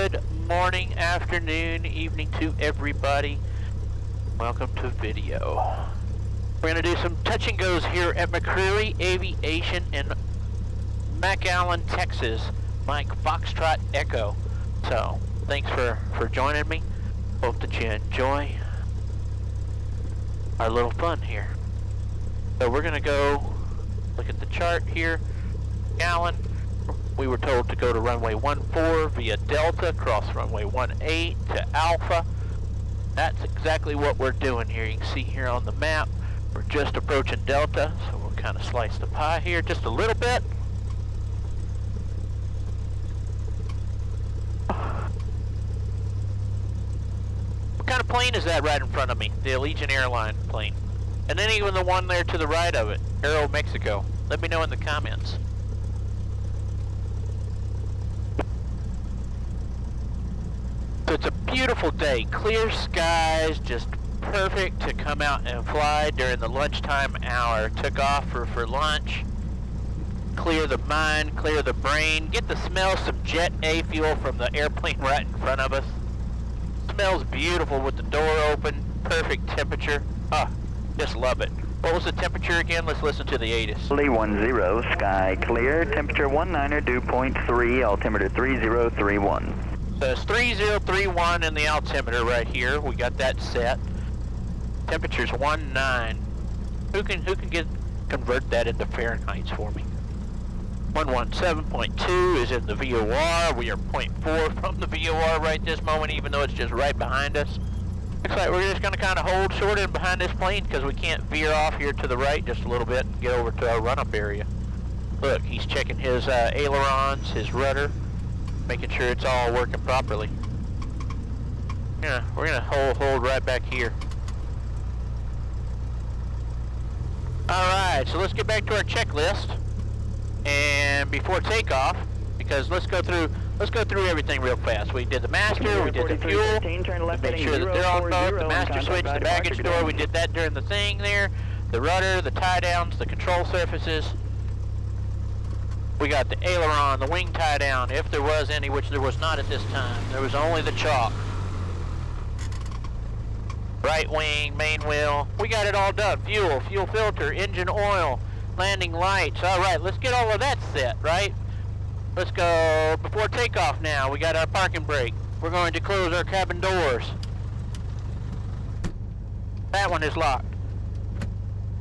Good morning, afternoon, evening to everybody. Welcome to video. We're going to do some touch and goes here at McCreary Aviation in McAllen, Texas. Mike Foxtrot Echo. So, thanks for joining me. Hope that you enjoy our little fun here. So we're going to go look at the chart here. McAllen. We were told to go to runway 14 via Delta, cross runway 18 to Alpha. That's exactly what we're doing here. You can see here on the map, we're just approaching Delta, so we'll kind of slice the pie here just a little bit. What kind of plane is that right in front of me? The Allegiant Airline plane. And then even the one there to the right of it, Aero Mexico. Let me know in the comments. So it's a beautiful day, clear skies, just perfect to come out and fly during the lunchtime hour. Took off for lunch, clear the mind, clear the brain, get to smell some Jet A fuel from the airplane right in front of us. Smells beautiful with the door open, perfect temperature. Just love it. What was the temperature again? Let's listen to the ATIS. Lee 10, sky clear, temperature 19er, dew point 3, altimeter 3031. So it's 3031 in the altimeter right here. We got that set. Temperature's 19. Who can convert that into Fahrenheit for me? 117.2 is in the VOR. We are 0.4 from the VOR right this moment, even though it's just right behind us. Looks like we're just going to kind of hold short in behind this plane because we can't veer off here to the right just a little bit and get over to our run-up area. Look, he's checking his ailerons, his rudder, making sure it's all working properly. Yeah, we're going to hold right back here. Alright, so let's get back to our checklist. And before takeoff, because let's go through everything real fast. We did the master, we did the fuel, make sure that they're on both, the master switch, the baggage door, we did that during the thing there, the rudder, the tie downs, the control surfaces. We got the aileron, the wing tie down, if there was any, which there was not at this time. There was only the chalk. Right wing, main wheel. We got it all done. Fuel, fuel filter, engine oil, landing lights. All right, let's get all of that set, right? Let's go before takeoff now. We got our parking brake. We're going to close our cabin doors. That one is locked.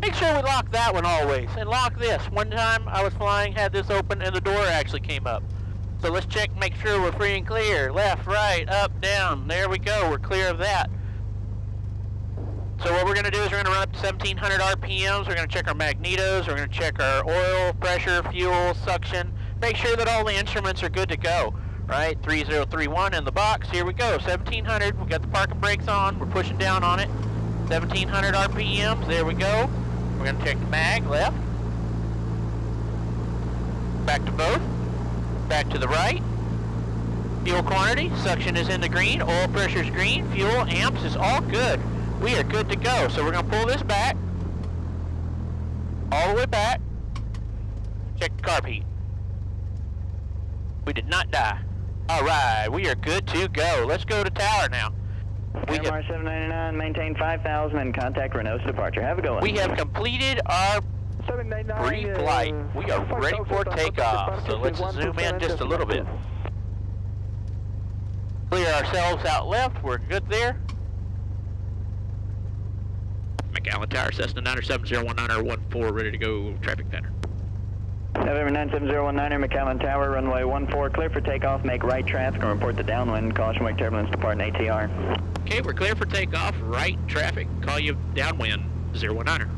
Make sure we lock that one always, and lock this. One time I was flying, had this open, and the door actually came up. So let's check, make sure we're free and clear. Left, right, up, down. There we go, we're clear of that. So what we're going to do is we're going to run up to 1700 RPMs. We're going to check our magnetos. We're going to check our oil, pressure, fuel, suction. Make sure that all the instruments are good to go. Right, 3031 in the box. Here we go, 1700. We got the parking brakes on. We're pushing down on it. 1700 RPMs. There we go. We're going to check the mag, left. Back to both. Back to the right. Fuel quantity, suction is in the green, oil pressure is green, fuel, amps is all good. We are good to go. So we're going to pull this back. All the way back. Check the carb heat. We did not die. Alright, we are good to go. Let's go to tower now. MR 799, maintain 5000 and contact Renault's departure. Have a good one. We have completed our pre-flight. We are ready for takeoff. So let's zoom in just a little bit. Clear ourselves out left. We're good there. McAllen Tower, Cessna 97019 ready to go. Traffic pattern. November 97019, McAllen Tower, runway 14, clear for takeoff. Make right traffic and report the downwind. Caution wake turbulence departing ATR. Okay, we're clear for takeoff. Right traffic. Call you downwind 019er.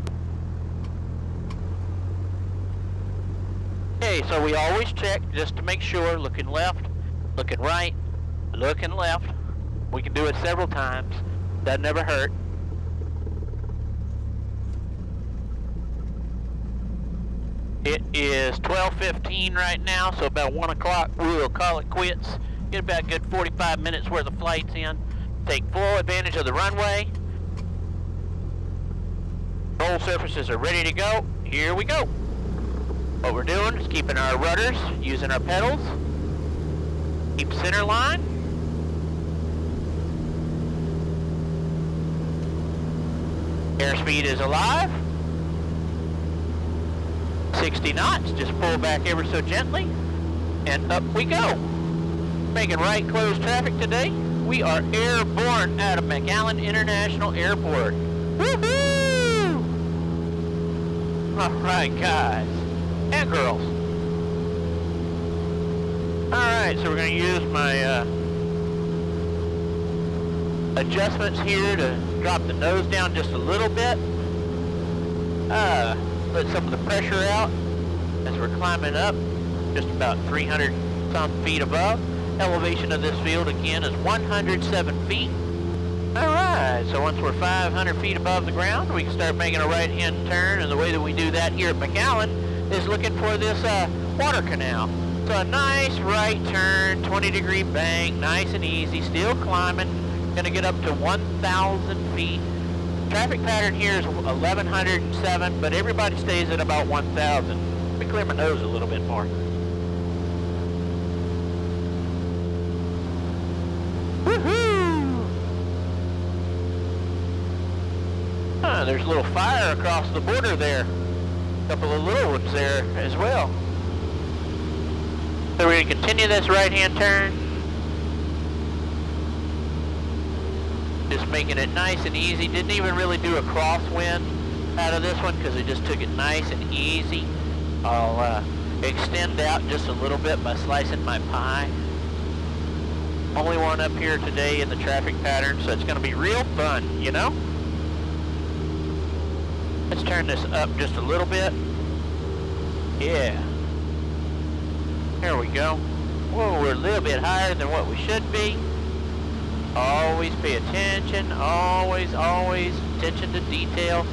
Okay, so we always check just to make sure. Looking left, looking right, looking left. We can do it several times. That never hurt. It is 12:15 right now, so about 1 o'clock we'll call it quits. Get about a good 45 minutes worth of flights in. Take full advantage of the runway. Roll surfaces are ready to go. Here we go. What we're doing is keeping our rudders, using our pedals. Keep center line. Airspeed is alive. 60 knots, just pull back ever so gently, and up we go. Making right close traffic today. We are airborne out of McAllen International Airport. Woohoo! Alright guys, and girls. Alright, so we're going to use my adjustments here to drop the nose down just a little bit. Let some of the pressure out as we're climbing up, just about 300 some feet above. Elevation of this field again is 107 feet. Alright, so once we're 500 feet above the ground, we can start making a right-hand turn, and the way that we do that here at McAllen is looking for this water canal. So a nice right turn, 20-degree bank, nice and easy, still climbing, gonna get up to 1,000 feet. Traffic pattern here is 1,107, but everybody stays at about 1,000. Let me clear my nose a little bit more. Woohoo! There's a little fire across the border there. A couple of little ones there as well. So we're going to continue this right-hand turn. Just making it nice and easy. Didn't even really do a crosswind out of this one because we just took it nice and easy. I'll extend out just a little bit by slicing my pie. Only one up here today in the traffic pattern, so it's going to be real fun, you know? Let's turn this up just a little bit. Yeah. There we go. Whoa, we're a little bit higher than what we should be. Always pay attention, always attention to detail.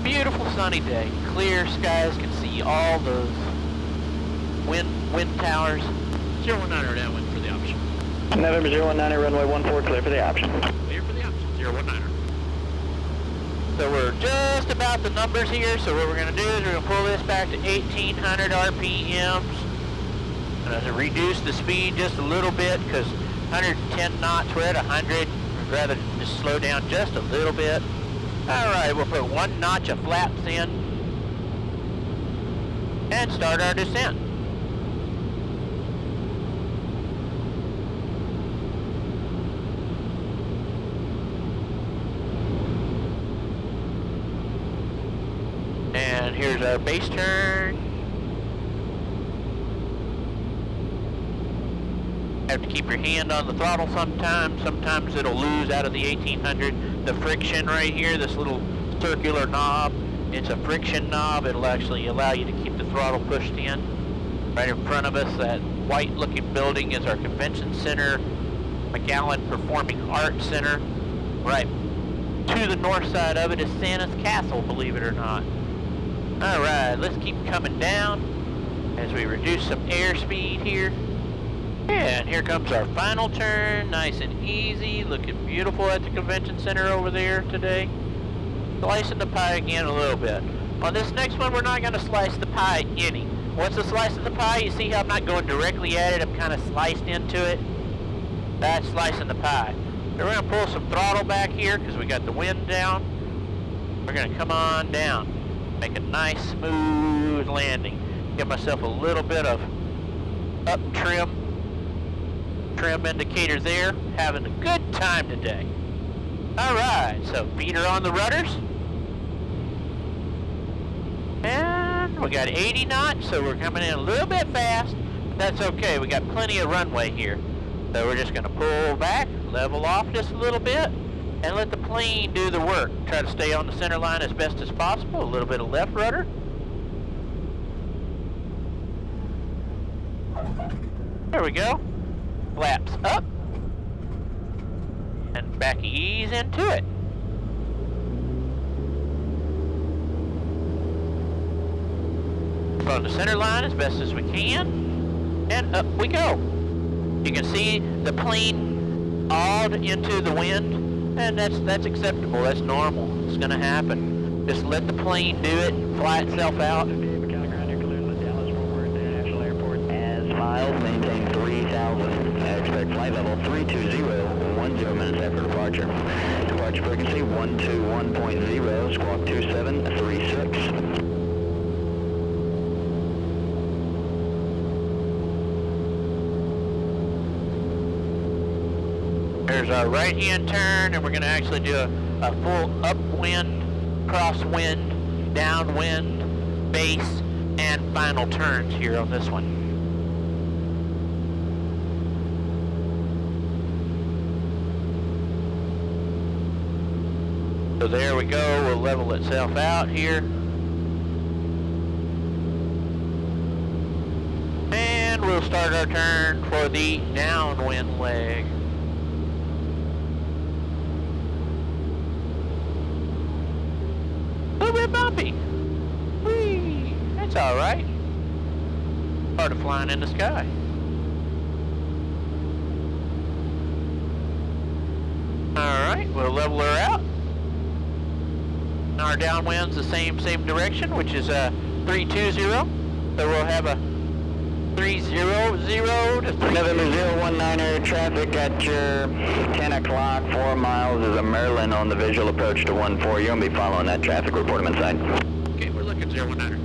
Beautiful sunny day, clear skies, can see all those wind towers. 019 downwind for the option. November 019, runway 14, clear for the option. Clear for the option, 019. So we're just about the numbers here, so what we're going to do is we're going to pull this back to 1,800 RPMs. I'm going to reduce the speed just a little bit because 110 knots, we're at 100. I'd rather just slow down just a little bit. Alright, we'll put 1 notch of flaps in and start our descent. And here's our base turn. Have to keep your hand on the throttle sometimes it'll lose out of the 1800. The friction right here, this little circular knob, it's a friction knob. It'll actually allow you to keep the throttle pushed in. Right in front of us, that white looking building is our convention center, McAllen Performing Arts Center. Right to the north side of it is Santa's Castle, believe it or not. Alright, let's keep coming down as we reduce some airspeed here. And here comes our final turn, nice and easy, looking beautiful at the convention center over there today. Slicing the pie again a little bit. On this next one, we're not going to slice the pie any. Once I slice the pie, you see how I'm not going directly at it, I'm kind of sliced into it. That's slicing the pie. So we're going to pull some throttle back here because we got the wind down. We're going to come on down. Make a nice smooth landing. Give myself a little bit of up trim indicator there. Having a good time today. Alright, so feet are on the rudders. And we got 80 knots, so we're coming in a little bit fast. But that's okay, we got plenty of runway here. So we're just going to pull back, level off just a little bit, and let the plane do the work. Try to stay on the center line as best as possible. A little bit of left rudder. There we go. Flaps up. And back ease into it. On the center line as best as we can. And up we go. You can see the plane awed into the wind. And that's acceptable, that's normal, it's gonna happen. Just let the plane do it, fly itself out. McAllen International Airport as filed, maintain 3000. Expect flight level 320, 10 minutes after departure. departure frequency 121.0, squawk 2736. There's our right-hand turn, and we're going to actually do a full upwind, crosswind, downwind, base, and final turns here on this one. So there we go, we'll level itself out here. And we'll start our turn for the downwind leg. A little bit bumpy. Whee! That's alright. Part of flying in the sky. Alright, we'll level her out. Our downwind's the same direction, which is 320. So we'll have a 300 to 3. November 019er, traffic at your 10 o'clock, 4 miles is a Merlin on the visual approach to 14. You're going to be following that traffic, report them inside. Okay, we're looking 019er.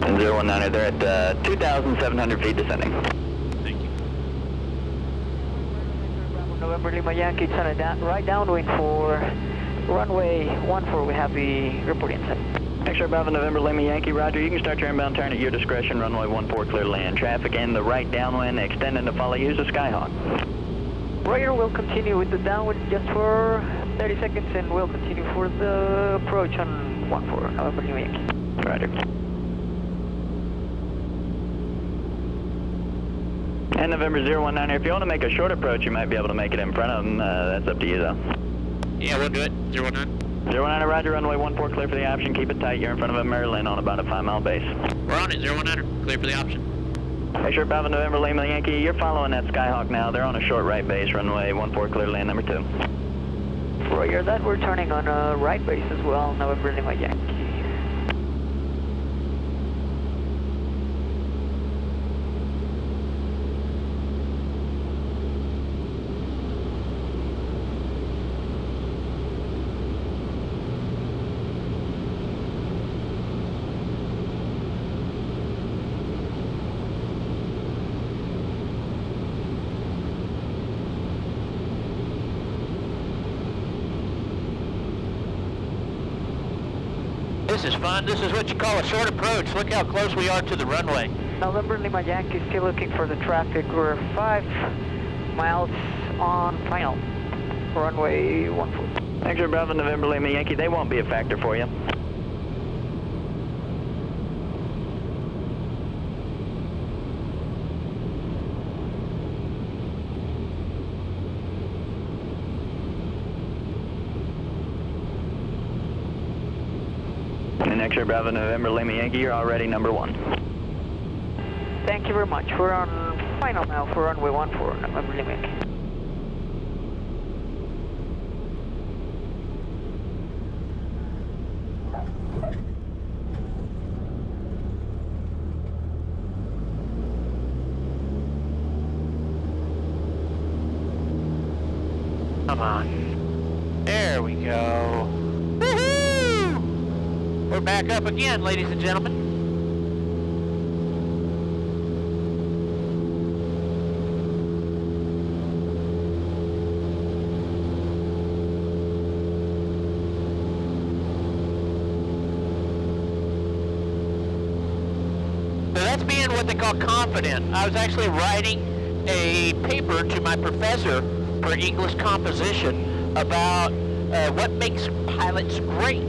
And 019er, they're at 2,700 feet descending. Thank you. November Lima Yankee, it's on a right downwind for runway 14, we have the report inside. X-ray Bravo November Lima Yankee, roger. You can start your inbound turn at your discretion, runway 14 clear to land. Traffic in the right downwind, extending to follow you is a Skyhawk. Roger, we'll continue with the downwind just for 30 seconds and we'll continue for the approach on 14, November Lima Yankee. Roger. And November 019er, if you want to make a short approach, you might be able to make it in front of them. That's up to you though. Yeah, we'll do it. 019. 019er, roger, runway 14 clear for the option. Keep it tight. You're in front of a Merlin on about a 5-mile base. We're on it. 019er. Clear for the option. X-ray Bravo November Lima Yankee, you're following that Skyhawk now. They're on a short right base, runway 14 clear to land number 2. Roger that, we're turning on a right base as well, November Lima Yankee. This is fun. This is what you call a short approach. Look how close we are to the runway. November Lima Yankee, still looking for the traffic. We're 5 miles on final, runway 14. X-ray Bravo November Lima Yankee, they won't be a factor for you. And X-ray Bravo November Lima Yankee, you're already number 1. Thank you very much. We're on final now for runway 14, November Lima Yankee. Come on. There we go. Woohoo! We're back up again, ladies and gentlemen. So that's being what they call confident. I was actually writing a paper to my professor for English composition about what makes pilots great,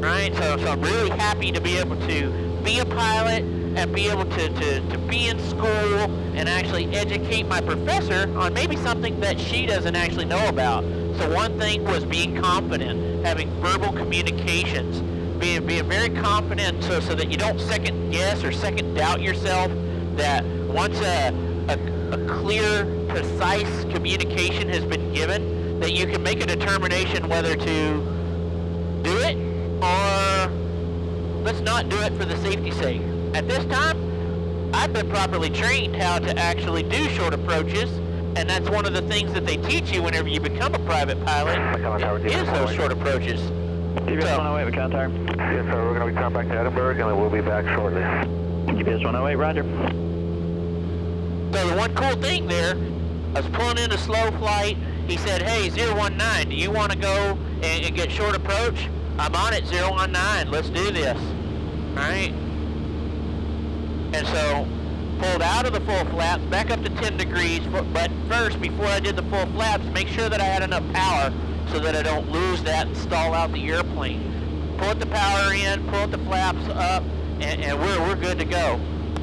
right? So I'm really happy to be able to be a pilot and be able to be in school and actually educate my professor on maybe something that she doesn't actually know about. So one thing was being confident, having verbal communications, being very confident so that you don't second guess or second doubt yourself, that once a clear, precise communication has been given, that you can make a determination whether to do it or let's not do it for the safety's sake. At this time, I've been properly trained how to actually do short approaches, And that's one of the things that they teach you whenever you become a private pilot, is those short approaches. GPS 108, McAllen Tower. Yes, sir. We're going to be coming back to Edinburgh, and then we'll be back shortly. GPS 108, roger. So the one cool thing there, I was pulling into slow flight. He said, hey, 019, do you want to go and get short approach? I'm on it, 019. Let's do this. All right? And so, pulled out of the full flaps, back up to 10 degrees, but first, before I did the full flaps, make sure that I had enough power so that I don't lose that and stall out the airplane. Put the power in, pull the flaps up, and we're good to go.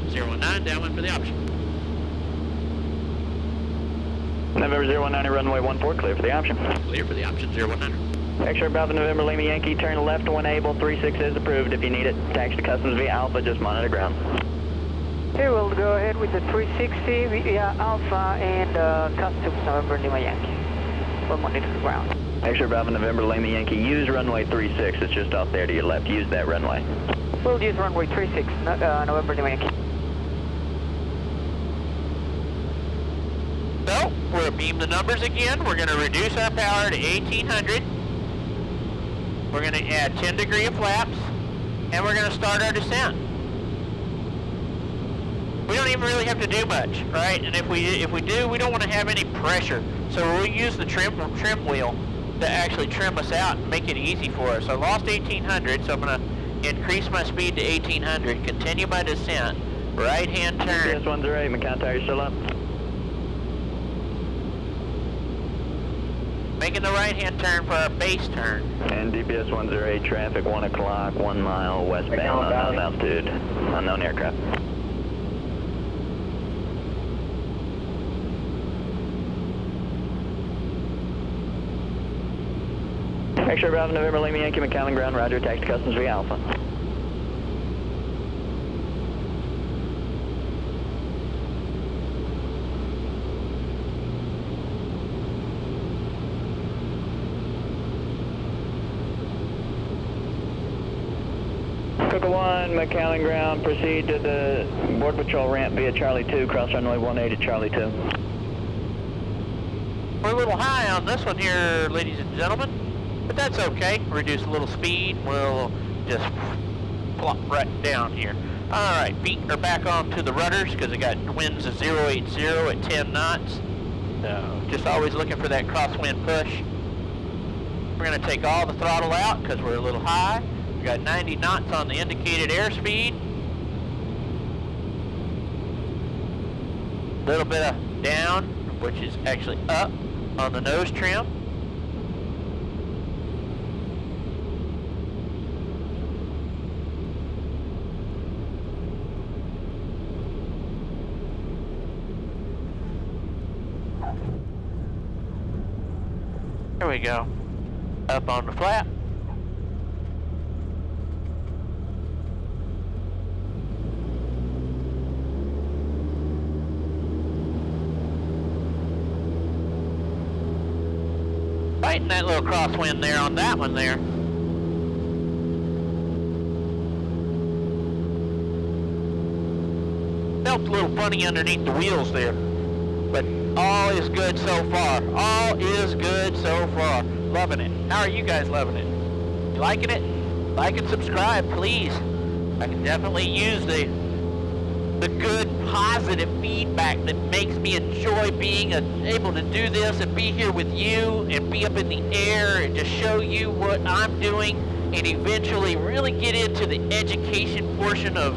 019, downwind for the option. November 019, runway 14, clear for the option. Clear for the option, 019. X-ray Bravo November Lima Yankee, turn left when able, 36 is approved. If you need it, taxi to customs via Alpha, just monitor ground. Okay, we'll go ahead with the 360 via Alpha and customs November Lima Yankee. We'll monitor the ground. X-ray Bravo November Lima Yankee, use runway 36, it's just off there to your left, use that runway. We'll use runway 36, November Lima Yankee. So, we'll beam the numbers again. We're going to reduce our power to 1800. We're going to add 10 degree of flaps, and we're going to start our descent. We don't even really have to do much, right? And if we do, we don't want to have any pressure. So we'll use the trim wheel to actually trim us out and make it easy for us. I lost 1800, so I'm going to increase my speed to 1800, continue my descent, right-hand turn. GPS 108, McAllen Tower, you still up? Making the right-hand turn for our base turn. And DPS 108, traffic 1 o'clock, 1 mile westbound, unknown altitude, unknown aircraft. X-ray Bravo November Lima Yankee, McAllen ground, roger, taxi customs via Alpha. Coca 1, McAllen ground, proceed to the board patrol ramp via Charlie 2, cross runway 18 at Charlie 2. We're a little high on this one here, ladies and gentlemen, but that's okay. Reduce a little speed, we'll just plop right down here. All right, feet are back onto the rudders because I got winds of 080 at 10 knots. So just always looking for that crosswind push. We're going to take all the throttle out because we're a little high. We got 90 knots on the indicated airspeed. A little bit of down, which is actually up on the nose trim. There we go. Up on the flap. Fighting that little crosswind there on that one there. Felt a little funny underneath the wheels there, but all is good so far. All is good so far. Loving it. How are you guys loving it? You liking it? Like and subscribe, please. I can definitely use the good, positive feedback that makes me enjoy being able to do this and be here with you and be up in the air and just show you what I'm doing and eventually really get into the education portion of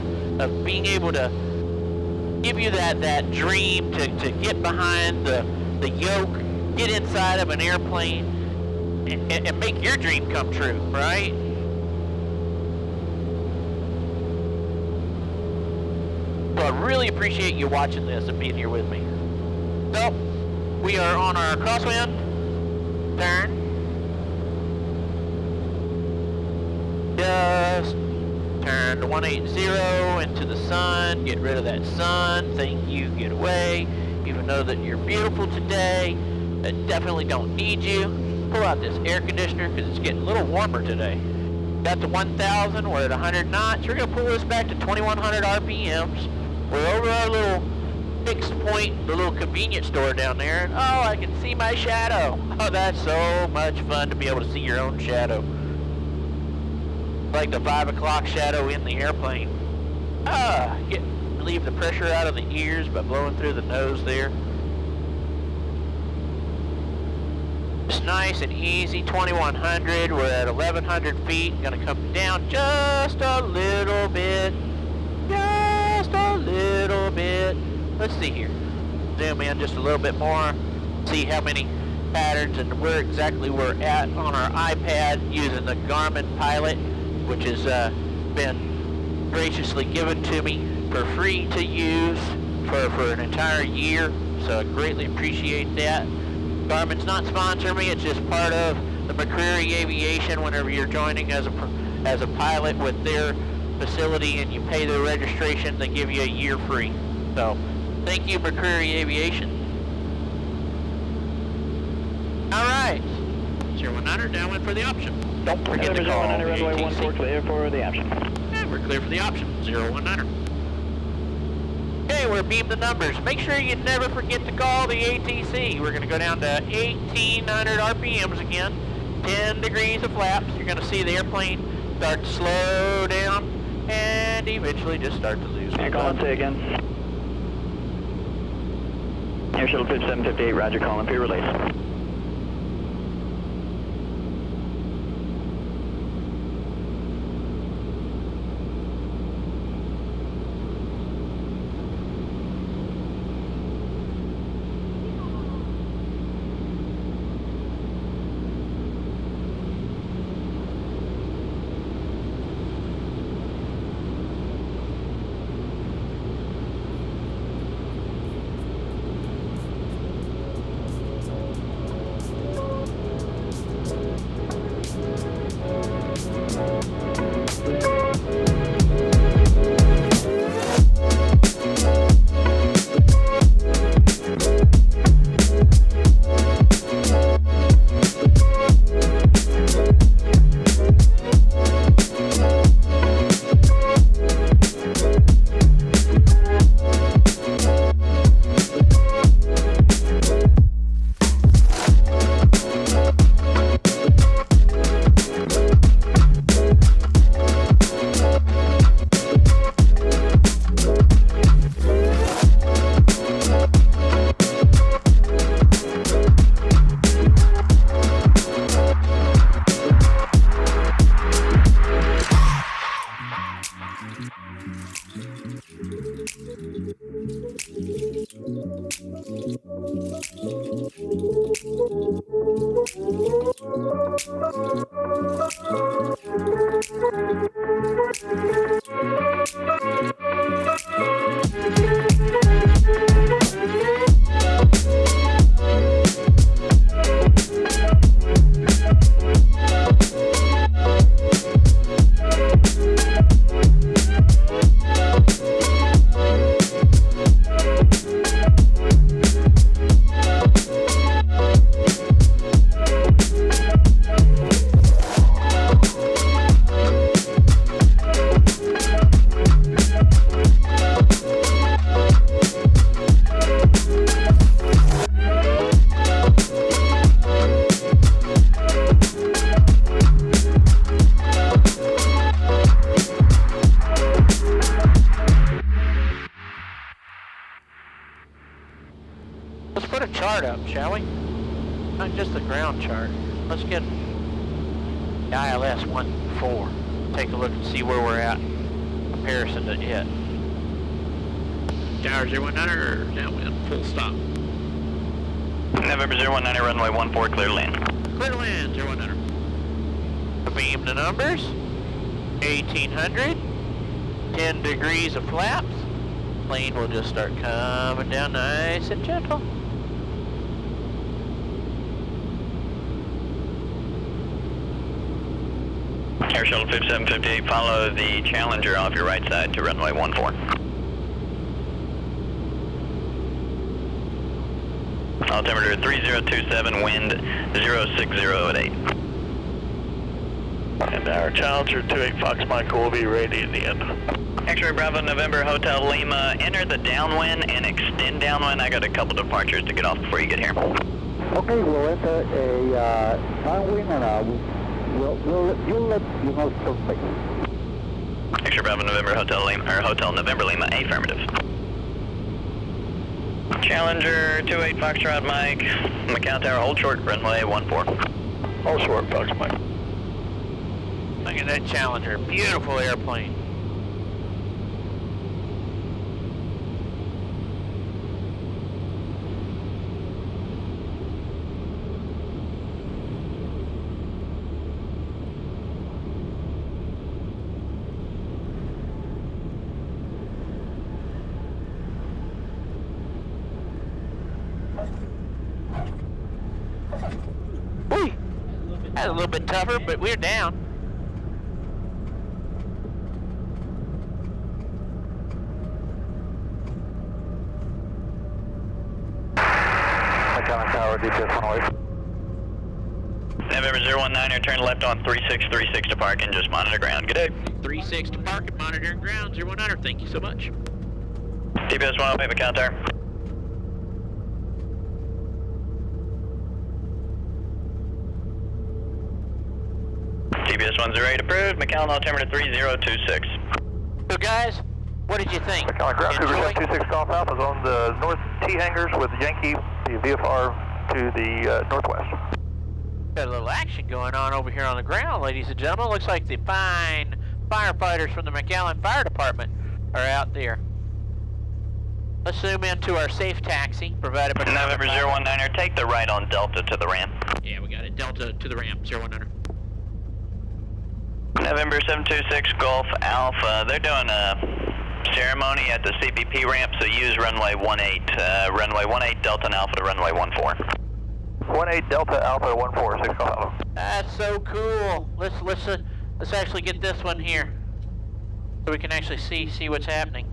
being able to give you that dream to get behind the yoke, get inside of an airplane and make your dream come true, right? So I really appreciate you watching this and being here with me. So, we are on our crosswind turn. Just turn to 180 into the sun. Get rid of that sun. Thank you. Get away. Even though that you're beautiful today, I definitely don't need you. Pull out this air conditioner because it's getting a little warmer today. Got to 1,000. We're at 100 knots. We're going to pull this back to 2,100 RPMs. We're over our little fixed point, the little convenience store down there, and oh, I can see my shadow. Oh, that's so much fun to be able to see your own shadow. Like the 5 o'clock shadow in the airplane. Relieve the pressure out of the ears by blowing through the nose there. It's nice and easy, 2100, we're at 1100 feet, gonna come down just a little bit. Just a little bit. Let's see here. Zoom in just a little bit more. See how many patterns and where exactly we're at on our iPad using the Garmin Pilot, which has been graciously given to me for free to use for an entire year. So I greatly appreciate that. Garmin's not sponsoring me. It's just part of the McCreary Aviation. Whenever you're joining as a pilot with their facility and you pay their registration, they give you a year free. So thank you, McCreary Aviation. All right, 019 downwind for the option. Don't forget to call the runway ATC. 14 clear for the option. And we're clear for the option, 019. Okay, we're beamed the numbers. Make sure you never forget to call the ATC. We're going to go down to 1800 RPMs again, 10 degrees of flaps. You're going to see the airplane start to slow down and eventually just start to lose. Calling say again. Air Shuttle 5758, roger, calling pre-release. Let's put a chart up, shall we? Not just the ground chart. Let's get the ILS 14. Take a look and see where we're at in comparison to it. Tower 019, downwind, full stop. November 019, runway 14, clear to land. Clear to land, 019. Beam the numbers. 1800. 10 degrees of flaps. Plane will just start coming down nice and gentle. Air Shuttle 5758, follow the Challenger off your right side to runway 14. Altimeter 3027, wind 060 at 8. And our Challenger 28 Fox Mike will be ready at the end. X-ray Bravo November Hotel Lima, enter the downwind and extend downwind. I got a couple departures to get off before you get here. Okay, we'll enter a downwind and you'll let you know shortly. X-ray Bravo November Hotel Lima, or Hotel November Lima, affirmative. Challenger 28 Foxtrot Mike, McAllen Tower, hold short, runway 14. All short, Fox Mike. Look at that Challenger, beautiful airplane. Whee! That's a little bit tougher, but we're down. McAllen Tower, DPS 108. November 019er, turn left on 3636 to park and just monitor ground. Good day. 36 to park and monitoring ground, 019er, thank you so much. DPS 108, McAllen Tower. TBS 108 approved, McAllen altimeter 3026. So guys, what did you think? McAllen Ground Cougar Enjoy? 726 Golf Alpha is on the north T hangars with Yankee, the VFR to the northwest. Got a little action going on over here on the ground, ladies and gentlemen. Looks like the fine firefighters from the McAllen Fire Department are out there. Let's zoom into our safe taxi provided by November 019er, take the right on Delta to the ramp. Yeah, we got it. Delta to the ramp, 019er. November 726 Golf Alpha, they're doing a ceremony at the CBP ramp, so use runway 18. Runway 18 Delta and Alpha to runway 14. 18 Delta Alpha 14, 6 Golf Alpha. That's so cool. Let's actually get this one here, so we can actually see what's happening.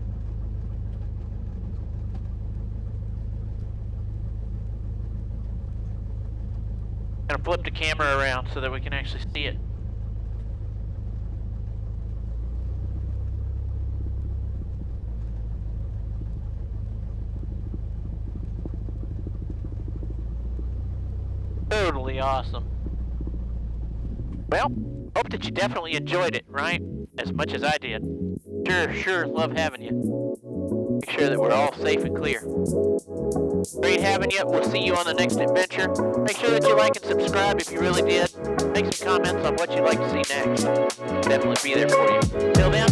Gonna flip the camera around so that we can actually see it. Totally awesome. Well, hope that you definitely enjoyed it, right? As much as I did. Sure, love having you. Make sure that we're all safe and clear. Great having you. We'll see you on the next adventure. Make sure that you like and subscribe if you really did. Make some comments on what you'd like to see next. Definitely be there for you. Till then,